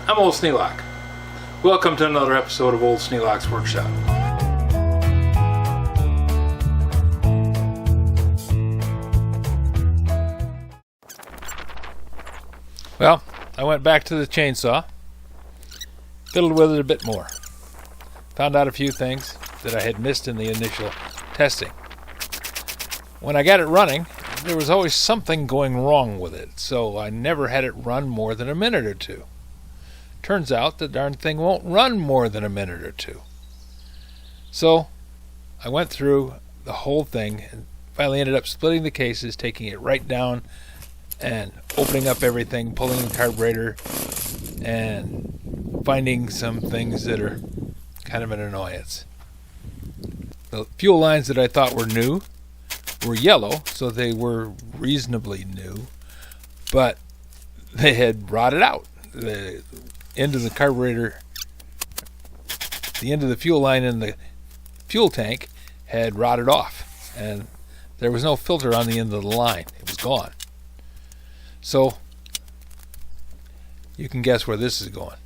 I'm Old Sneelock. Welcome to another episode of Old Sneelock's Workshop. Well, I went back to the chainsaw, fiddled with it a bit more, found out a few things that I had missed in the initial testing. When I got it running, there was always something going wrong with it, so I never had it run more than a minute or two. Turns out the darn thing won't run more than a minute or two. So I went through the whole thing and finally ended up splitting the cases, taking it right down and opening up everything, pulling the carburetor, and finding some things that are kind of an annoyance. The fuel lines that I thought were new were yellow, so they were reasonably new, but they had rotted out. The end of the carburetor, the end of the fuel line in the fuel tank had rotted off, and there was no filter on the end of the line. It was gone. So you can guess where this is going.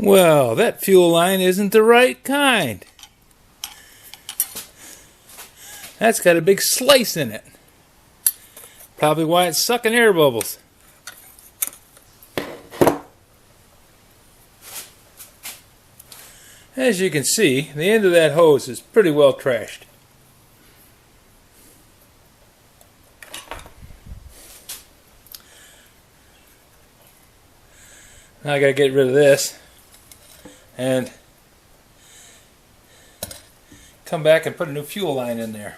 Well, that fuel line isn't the right kind. That's got a big slice in it. Probably why it's sucking air bubbles. As you can see, the end of that hose is pretty well trashed. Now I gotta get rid of this and come back and put a new fuel line in there.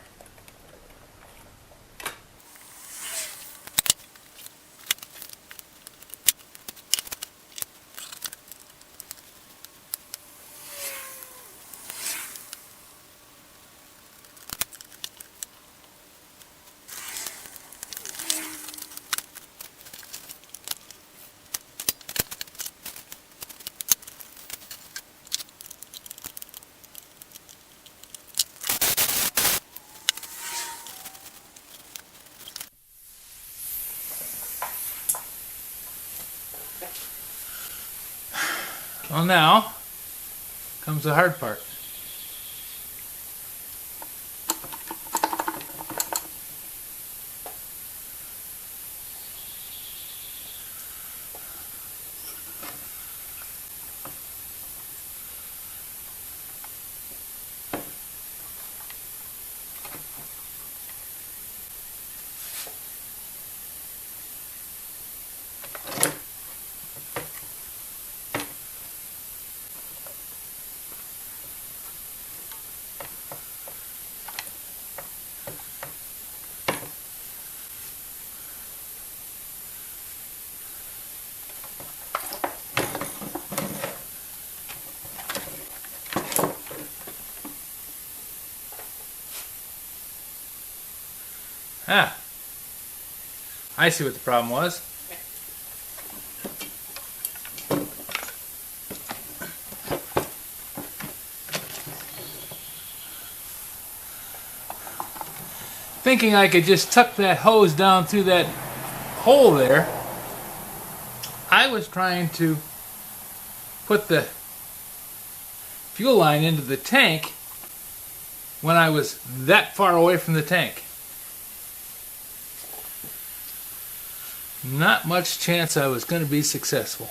Well, now comes the hard part. Ah, I see what the problem was. thinking I could just tuck that hose down through that hole there, I was trying to put the fuel line into the tank when I was that far away from the tank. Not much chance I was going to be successful.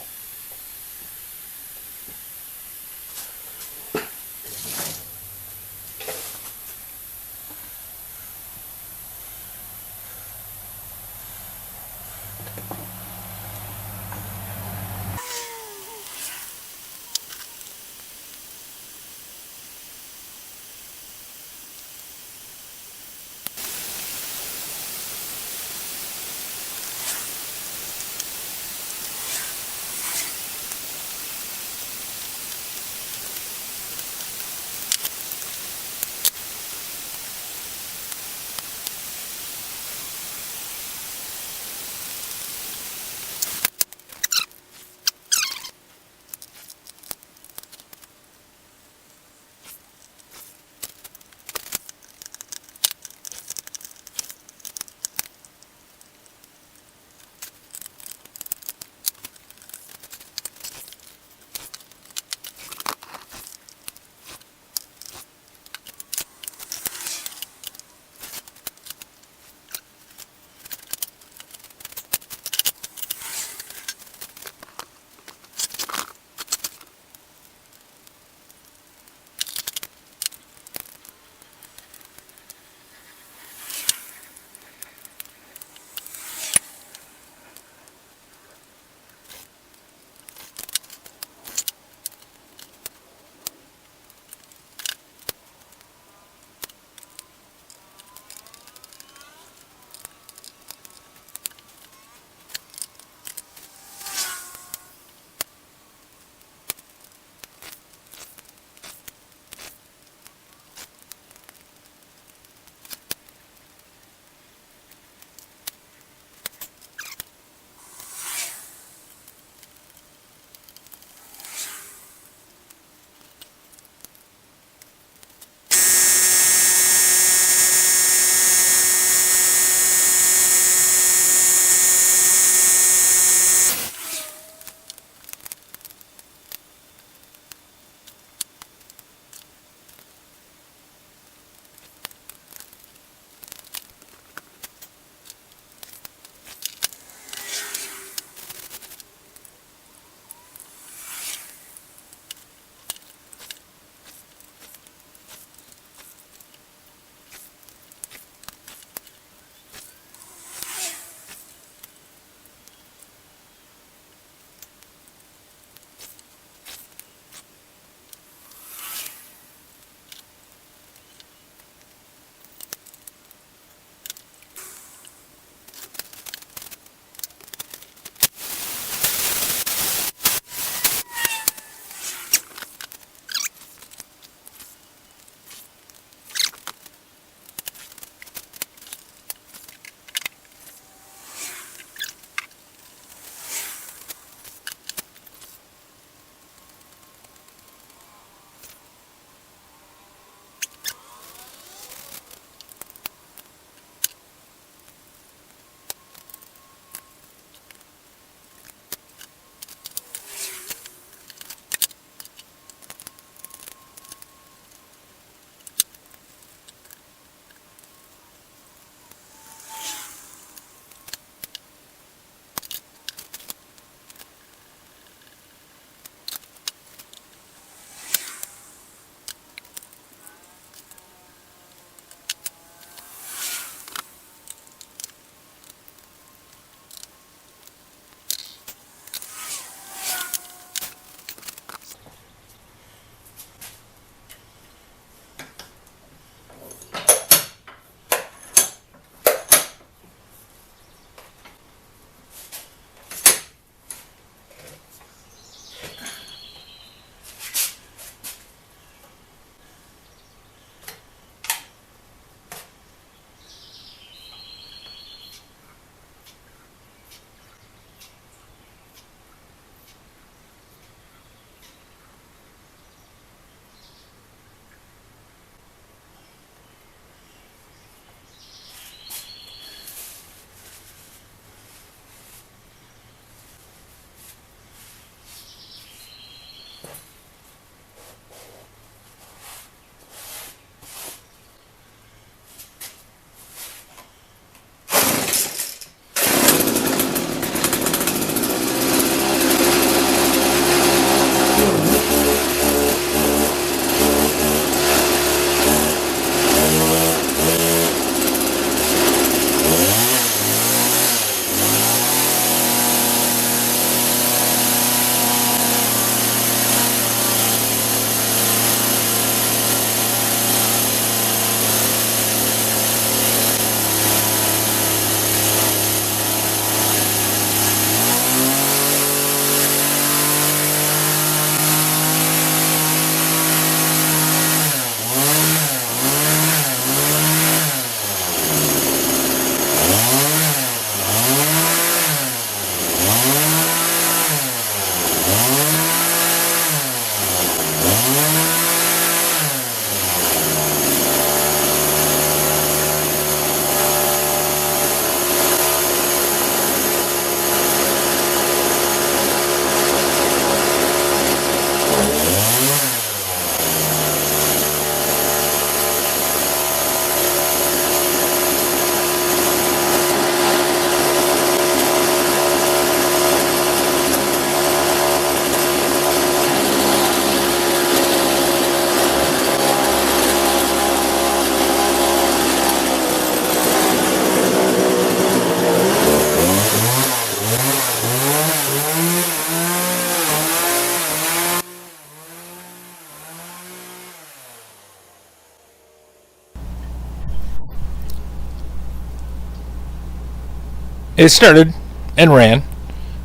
It started and ran,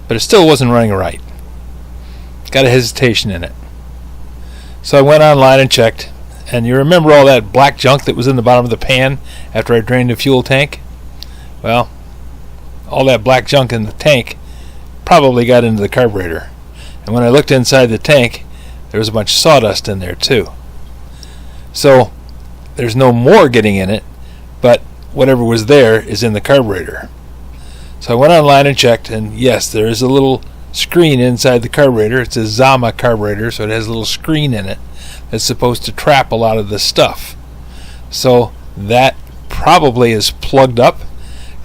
but it still wasn't running right. Got a hesitation in it. So I went online and checked, and you remember all that black junk that was in the bottom of the pan after I drained the fuel tank? Well, all that black junk in the tank probably got into the carburetor. And when I looked inside the tank, there was a bunch of sawdust in there too. So there's no more getting in it, but whatever was there is in the carburetor. So I went online and checked, and yes, there is a little screen inside the carburetor. It's a Zama carburetor, so it has a little screen in it that's supposed to trap a lot of the stuff. So that probably is plugged up,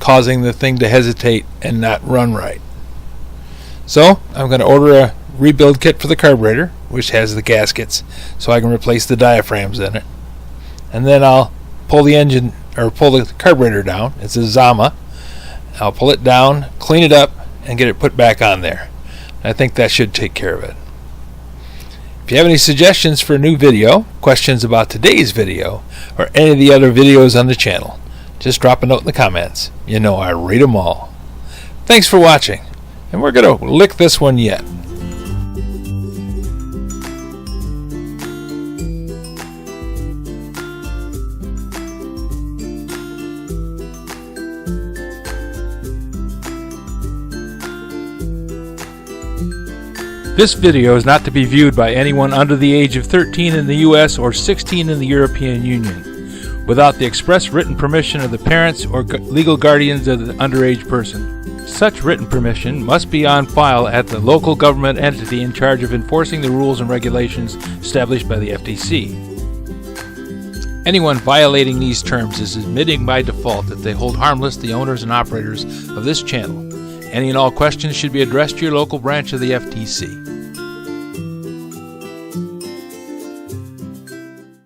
causing the thing to hesitate and not run right. So I'm going to order a rebuild kit for the carburetor, which has the gaskets, so I can replace the diaphragms in it. And then I'll pull the carburetor down. It's a Zama. I'll pull it down, clean it up, and get it put back on there. I think that should take care of it. If you have any suggestions for a new video, questions about today's video, or any of the other videos on the channel, just drop a note in the comments. You know I read them all. Thanks for watching, and we're going to lick this one yet. This video is not to be viewed by anyone under the age of 13 in the U.S. or 16 in the European Union, without the express written permission of the parents or legal guardians of the underage person. Such written permission must be on file at the local government entity in charge of enforcing the rules and regulations established by the FTC. Anyone violating these terms is admitting by default that they hold harmless the owners and operators of this channel. Any and all questions should be addressed to your local branch of the FTC.